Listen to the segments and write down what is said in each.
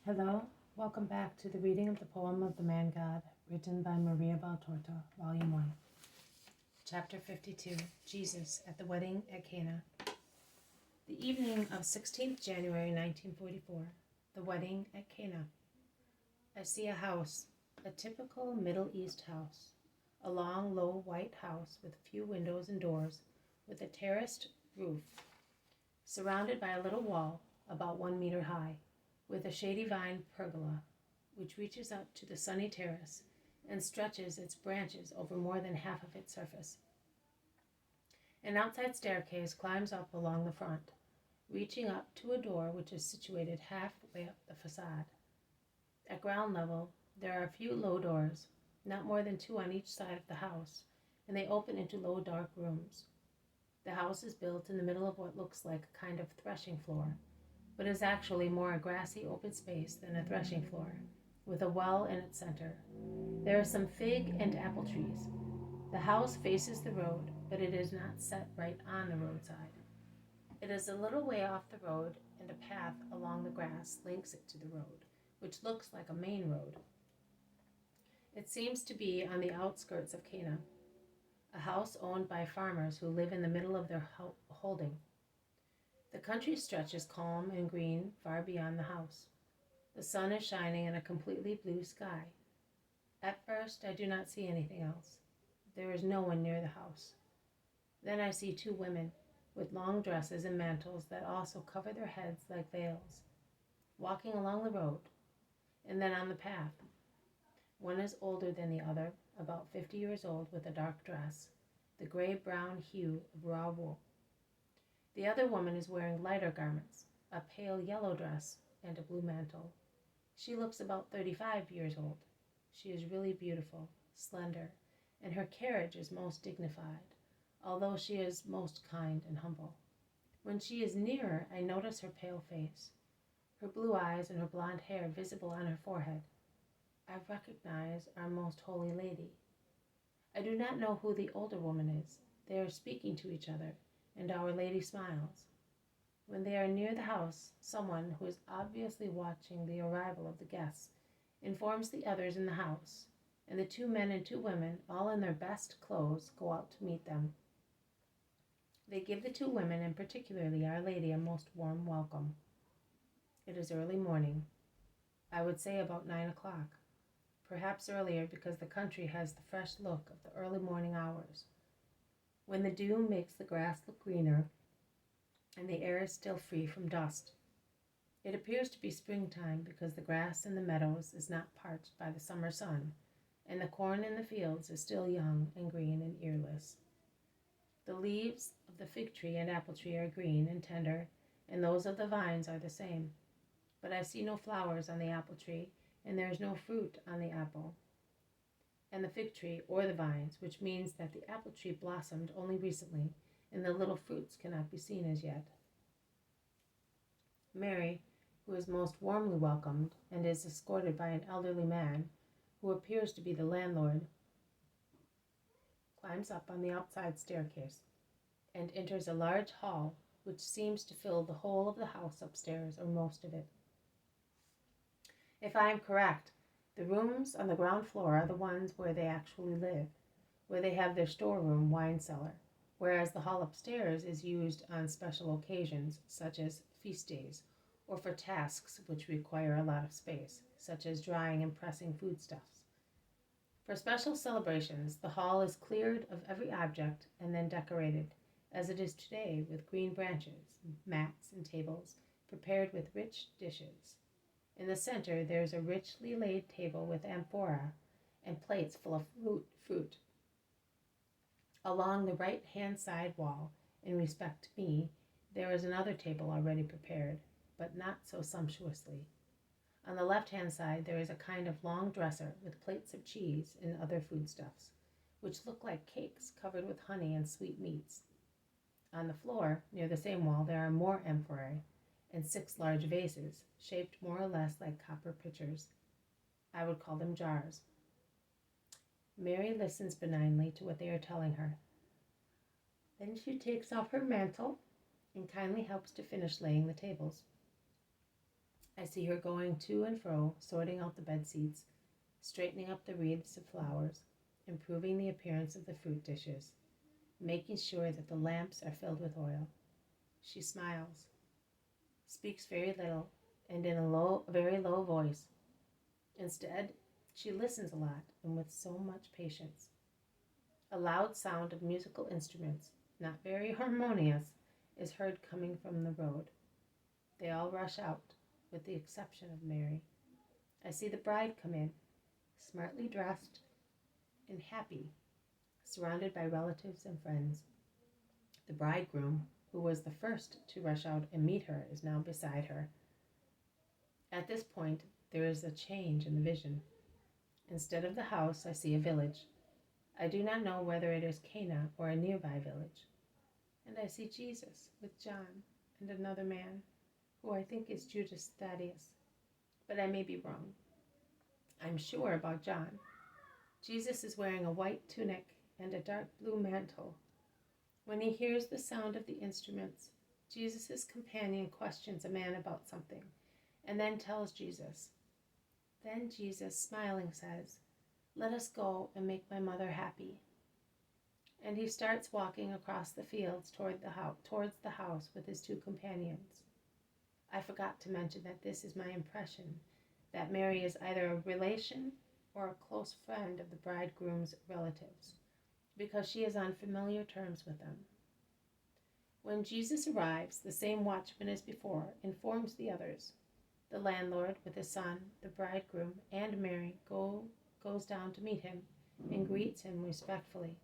Hello, welcome back to the reading of the poem of the Man God, written by Maria Valtorta, Volume 1. Chapter 52, Jesus at the Wedding at Cana. The evening of 16th January 1944, the wedding at Cana. I see a house, a typical Middle East house, a long, low white house with few windows and doors, with a terraced roof, surrounded by a little wall about 1 meter high, with a shady vine pergola, which reaches up to the sunny terrace and stretches its branches over more than half of its surface. An outside staircase climbs up along the front, reaching up to a door which is situated halfway up the facade. At ground level, there are a few low doors, not more than 2 on each side of the house, and they open into low dark rooms. The house is built in the middle of what looks like a kind of threshing floor, but is actually more a grassy open space than a threshing floor, with a well in its center. There are some fig and apple trees. The house faces the road, but it is not set right on the roadside. It is a little way off the road, and a path along the grass links it to the road, which looks like a main road. It seems to be on the outskirts of Cana, a house owned by farmers who live in the middle of their holding. The country stretches calm and green far beyond the house. The sun is shining in a completely blue sky. At first, I do not see anything else. There is no one near the house. Then I see 2 women with long dresses and mantles that also cover their heads like veils, walking along the road and then on the path. One is older than the other, about 50 years old, with a dark dress, the gray-brown hue of raw wool. The other woman is wearing lighter garments, a pale yellow dress and a blue mantle. She looks about 35 years old. She is really beautiful, slender, and her carriage is most dignified, although she is most kind and humble. When she is nearer, I notice her pale face, her blue eyes and her blonde hair visible on her forehead. I recognize our most holy lady. I do not know who the older woman is. They are speaking to each other, and Our Lady smiles. When they are near the house, someone, who is obviously watching the arrival of the guests, informs the others in the house, and the 2 men and 2 women, all in their best clothes, go out to meet them. They give the 2 women, and particularly Our Lady, a most warm welcome. It is early morning. I would say about 9 o'clock, perhaps earlier because the country has the fresh look of the early morning hours, when the dew makes the grass look greener and the air is still free from dust. It appears to be springtime because the grass in the meadows is not parched by the summer sun, and the corn in the fields is still young and green and earless. The leaves of the fig tree and apple tree are green and tender, and those of the vines are the same. But I see no flowers on the apple tree, and there is no fruit on the apple and the fig tree or the vines, which means that the apple tree blossomed only recently, and the little fruits cannot be seen as yet. Mary, who is most warmly welcomed and is escorted by an elderly man, who appears to be the landlord, climbs up on the outside staircase and enters a large hall which seems to fill the whole of the house upstairs, or most of it. If I am correct, the rooms on the ground floor are the ones where they actually live, where they have their storeroom, wine cellar, whereas the hall upstairs is used on special occasions, such as feast days, or for tasks which require a lot of space, such as drying and pressing foodstuffs. For special celebrations, the hall is cleared of every object and then decorated, as it is today, with green branches, mats, and tables prepared with rich dishes. In the center, there is a richly laid table with amphora and plates full of fruit. Along the right-hand side wall, in respect to me, there is another table already prepared, but not so sumptuously. On the left-hand side, there is a kind of long dresser with plates of cheese and other foodstuffs, which look like cakes covered with honey and sweet meats. On the floor, near the same wall, there are more amphorae and 6 large vases, shaped more or less like copper pitchers. I would call them jars. Mary listens benignly to what they are telling her. Then she takes off her mantle and kindly helps to finish laying the tables. I see her going to and fro, sorting out the bed seats, straightening up the wreaths of flowers, improving the appearance of the fruit dishes, making sure that the lamps are filled with oil. She smiles, speaks very little, and in a very low voice. Instead, she listens a lot and with so much patience. A loud sound of musical instruments, not very harmonious, is heard coming from the road. They all rush out, with the exception of Mary. I see the bride come in, smartly dressed and happy, surrounded by relatives and friends. The bridegroom, who was the first to rush out and meet her, is now beside her. At this point, there is a change in the vision. Instead of the house, I see a village. I do not know whether it is Cana or a nearby village. And I see Jesus with John and another man, who I think is Judas Thaddeus, but I may be wrong. I'm sure about John. Jesus is wearing a white tunic and a dark blue mantle. When he hears the sound of the instruments, Jesus' companion questions a man about something, and then tells Jesus. Then Jesus, smiling, says, "Let us go and make my mother happy." And he starts walking across the fields towards the house with his two companions. I forgot to mention that this is my impression, that Mary is either a relation or a close friend of the bridegroom's relatives, because she is on familiar terms with them. When Jesus arrives, the same watchman as before informs the others. The landlord, with his son, the bridegroom, and Mary, goes down to meet him and greets him respectfully.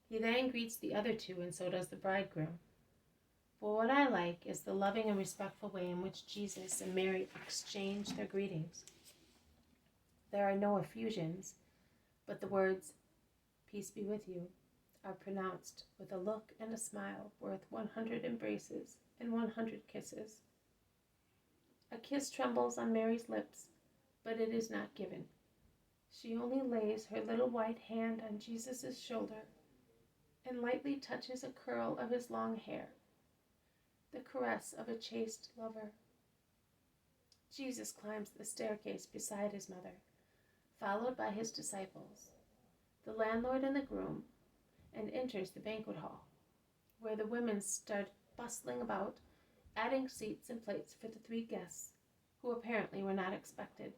He then greets the other two, and so does the bridegroom. For what I like is the loving and respectful way in which Jesus and Mary exchange their greetings. There are no effusions, but the words, "Peace be with you," are pronounced with a look and a smile worth 100 embraces and 100 kisses. A kiss trembles on Mary's lips, but it is not given. She only lays her little white hand on Jesus' shoulder and lightly touches a curl of his long hair, the caress of a chaste lover. Jesus climbs the staircase beside his mother, followed by his disciples, the landlord and the groom, and enters the banquet hall, where the women start bustling about, adding seats and plates for the 3 guests, who apparently were not expected.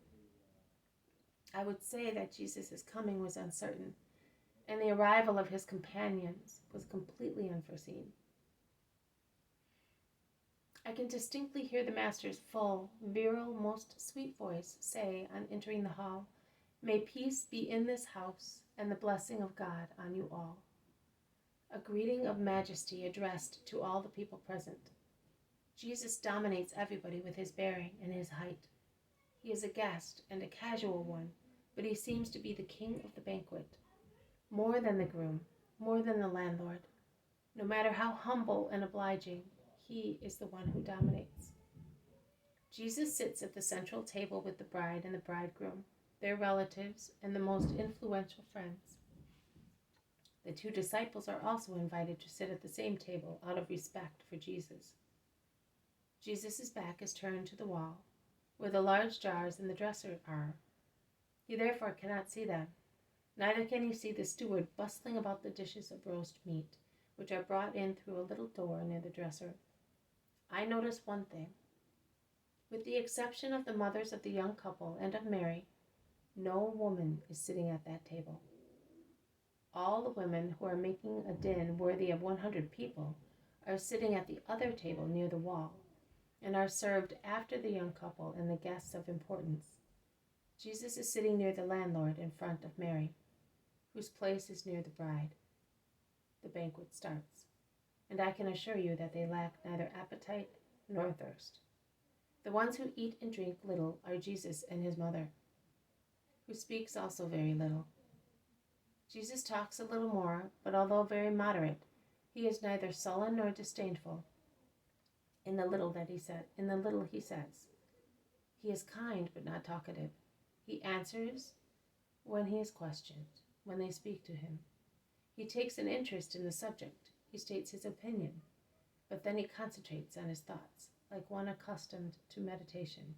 I would say that Jesus' coming was uncertain, and the arrival of his companions was completely unforeseen. I can distinctly hear the Master's full, virile, most sweet voice say on entering the hall, "May peace be in this house, and the blessing of God on you all." A greeting of majesty addressed to all the people present. Jesus dominates everybody with his bearing and his height. He is a guest and a casual one, but he seems to be the king of the banquet. More than the groom, more than the landlord. No matter how humble and obliging, he is the one who dominates. Jesus sits at the central table with the bride and the bridegroom, their relatives, and the most influential friends. The 2 disciples are also invited to sit at the same table out of respect for Jesus. Jesus' back is turned to the wall, where the large jars in the dresser are. He therefore cannot see them. Neither can he see the steward bustling about the dishes of roast meat, which are brought in through a little door near the dresser. I notice one thing. With the exception of the mothers of the young couple and of Mary, no woman is sitting at that table. All the women who are making a din worthy of 100 people are sitting at the other table near the wall, and are served after the young couple and the guests of importance. Jesus is sitting near the landlord in front of Mary, whose place is near the bride. The banquet starts, and I can assure you that they lack neither appetite nor thirst. The ones who eat and drink little are Jesus and his mother, who speaks also very little. Jesus talks a little more, but although very moderate, he is neither sullen nor disdainful in the little he says. He is kind but not talkative. He answers when he is questioned, when they speak to him. He takes an interest in the subject. He states his opinion, but then he concentrates on his thoughts. like one accustomed to meditation.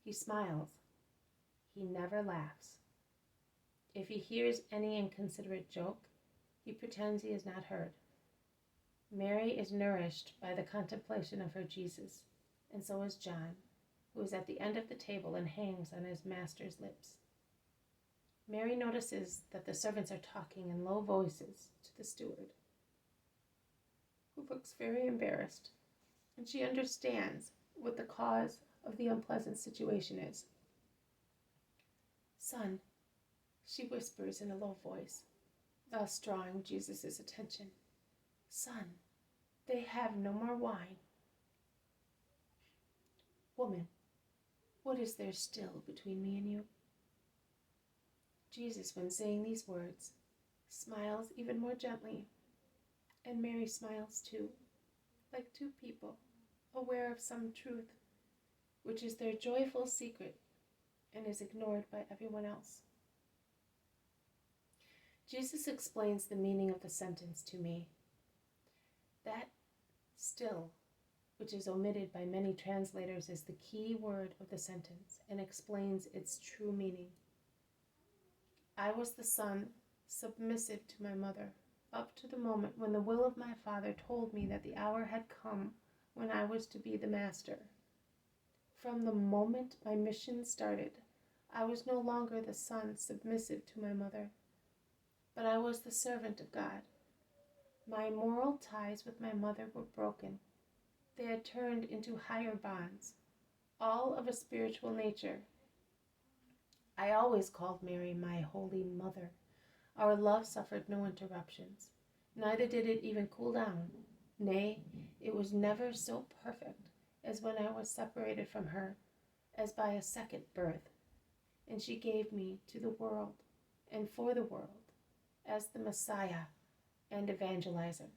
He smiles. He never laughs. If he hears any inconsiderate joke, he pretends he is not heard. Mary is nourished by the contemplation of her Jesus, and so is John, who is at the end of the table and hangs on his master's lips. Mary notices that the servants are talking in low voices to the steward, who looks very embarrassed, and she understands what the cause of the unpleasant situation is. "Son," she whispers in a low voice, thus drawing Jesus' attention. "Son, they have no more wine." "Woman, what is there still between me and you?" Jesus, when saying these words, smiles even more gently, and Mary smiles too, like two people aware of some truth which is their joyful secret and is ignored by everyone else. Jesus explains the meaning of the sentence to me. That "still," which is omitted by many translators, is the key word of the sentence and explains its true meaning. I was the son submissive to my mother up to the moment when the will of my Father told me that the hour had come when I was to be the master. From the moment my mission started, I was no longer the son submissive to my mother, but I was the servant of God. My moral ties with my mother were broken. They had turned into higher bonds, all of a spiritual nature. I always called Mary my holy mother. Our love suffered no interruptions, neither did it even cool down. Nay, it was never so perfect as when I was separated from her, as by a second birth, and she gave me to the world and for the world as the Messiah and evangelizer.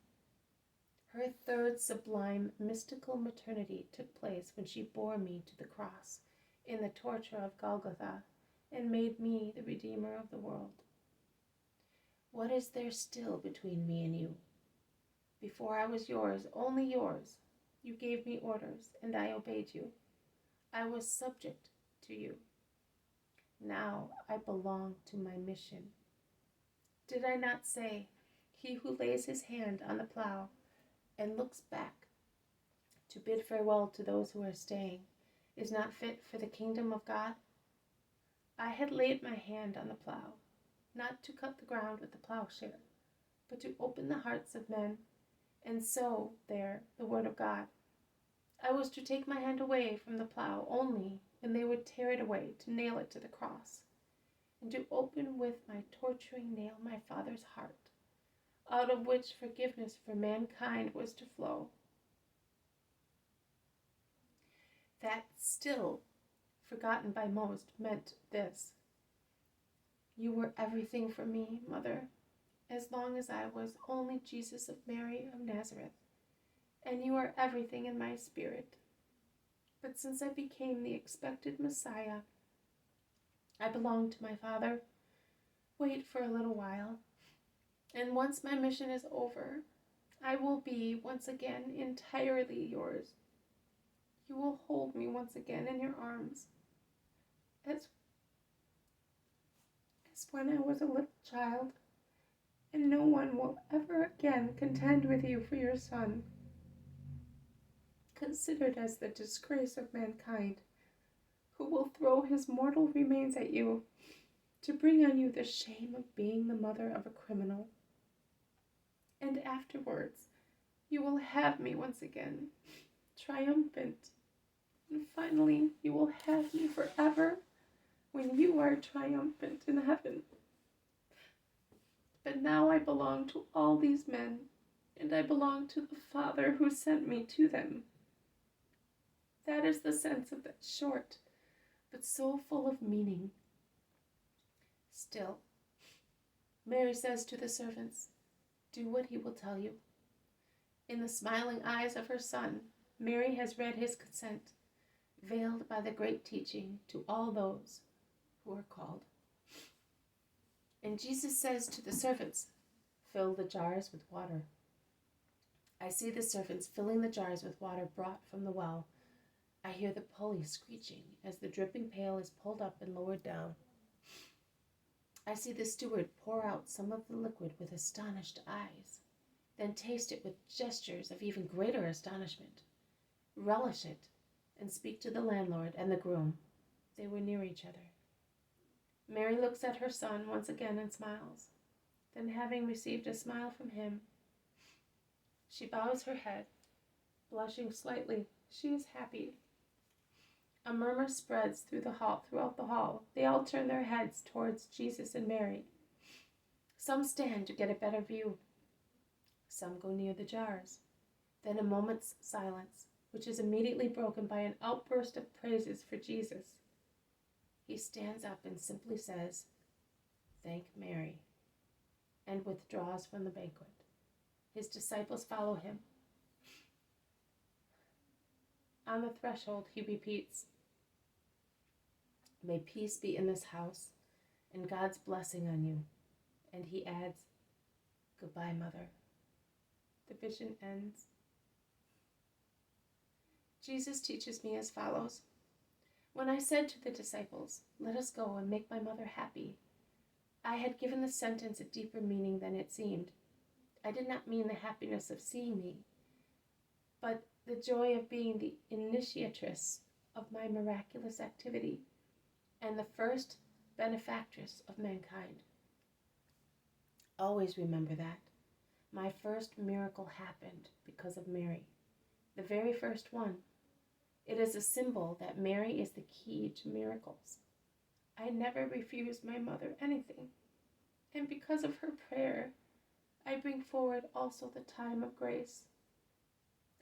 Her third sublime mystical maternity took place when she bore me to the cross in the torture of Golgotha and made me the Redeemer of the world. What is there still between me and you? Before I was yours, only yours, you gave me orders, and I obeyed you. I was subject to you. Now I belong to my mission. Did I not say, he who lays his hand on the plow and looks back to bid farewell to those who are staying is not fit for the kingdom of God? I had laid my hand on the plow, not to cut the ground with the plowshare, but to open the hearts of men and sow there the word of God. I was to take my hand away from the plow only when they would tear it away to nail it to the cross, and to open with my torturing nail my Father's heart, out of which forgiveness for mankind was to flow. That "still," forgotten by most, meant this: you were everything for me, Mother, as long as I was only Jesus of Mary of Nazareth, and you are everything in my spirit. But since I became the expected Messiah, I belong to my Father. Wait for a little while, and once my mission is over, I will be once again entirely yours. You will hold me once again in your arms, as when I was a little child, and no one will ever again contend with you for your son, considered as the disgrace of mankind, who will throw his mortal remains at you to bring on you the shame of being the mother of a criminal. And afterwards, you will have me once again, triumphant, and finally you will have me forever when you are triumphant in heaven. But now I belong to all these men, and I belong to the Father who sent me to them. That is the sense of that short, but so full of meaning. Still, Mary says to the servants, do what he will tell you. In the smiling eyes of her son, Mary has read his consent, veiled by the great teaching to all those who are called. And Jesus says to the servants, fill the jars with water. I see the servants filling the jars with water brought from the well. I hear the pulley screeching as the dripping pail is pulled up and lowered down. I see the steward pour out some of the liquid with astonished eyes, then taste it with gestures of even greater astonishment, relish it, and speak to the landlord and the groom. They were near each other. Mary looks at her son once again and smiles. Then, having received a smile from him, she bows her head, blushing slightly. She is happy. A murmur spreads throughout the hall. They all turn their heads towards Jesus and Mary. Some stand to get a better view. Some go near the jars. Then a moment's silence, which is immediately broken by an outburst of praises for Jesus. He stands up and simply says, "Thank Mary," and withdraws from the banquet. His disciples follow him. On the threshold, he repeats, "May peace be in this house and God's blessing on you." And he adds, "Goodbye, Mother." The vision ends. Jesus teaches me as follows. When I said to the disciples, "Let us go and make my mother happy," I had given the sentence a deeper meaning than it seemed. I did not mean the happiness of seeing me, but the joy of being the initiatrix of my miraculous activity and the first benefactress of mankind. Always remember that. My first miracle happened because of Mary, the very first one. It is a symbol that Mary is the key to miracles. I never refused my mother anything, and because of her prayer, I bring forward also the time of grace.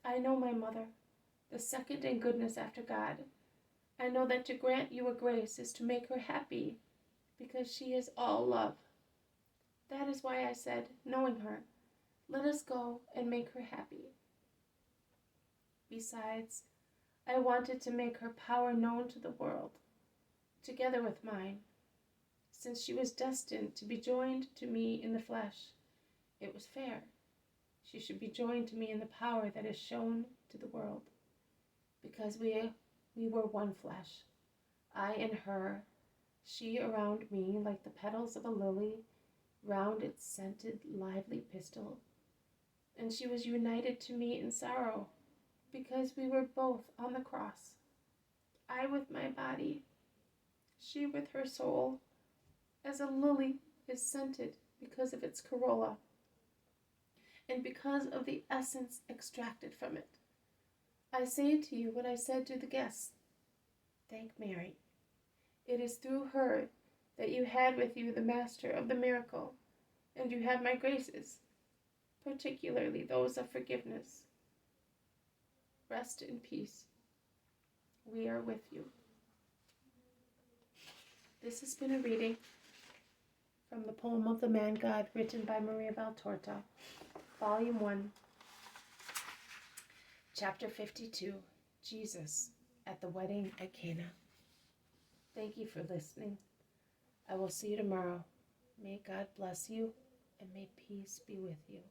I know my mother, the second in goodness after God. I know that to grant you a grace is to make her happy, because she is all love. That is why I said, knowing her, "Let us go and make her happy." Besides, I wanted to make her power known to the world, together with mine. Since she was destined to be joined to me in the flesh, it was fair she should be joined to me in the power that is shown to the world. Because we were one flesh, I in her, she around me like the petals of a lily round its scented, lively pistil. And she was united to me in sorrow, because we were both on the cross, I with my body, she with her soul, as a lily is scented because of its corolla, and because of the essence extracted from it. I say to you what I said to the guests, "Thank Mary." It is through her that you had with you the master of the miracle, and you have my graces, particularly those of forgiveness. Rest in peace. We are with you. This has been a reading from the poem of the Man God, written by Maria Valtorta, Volume 1, Chapter 52, Jesus at the Wedding at Cana. Thank you for listening. I will see you tomorrow. May God bless you, and may peace be with you.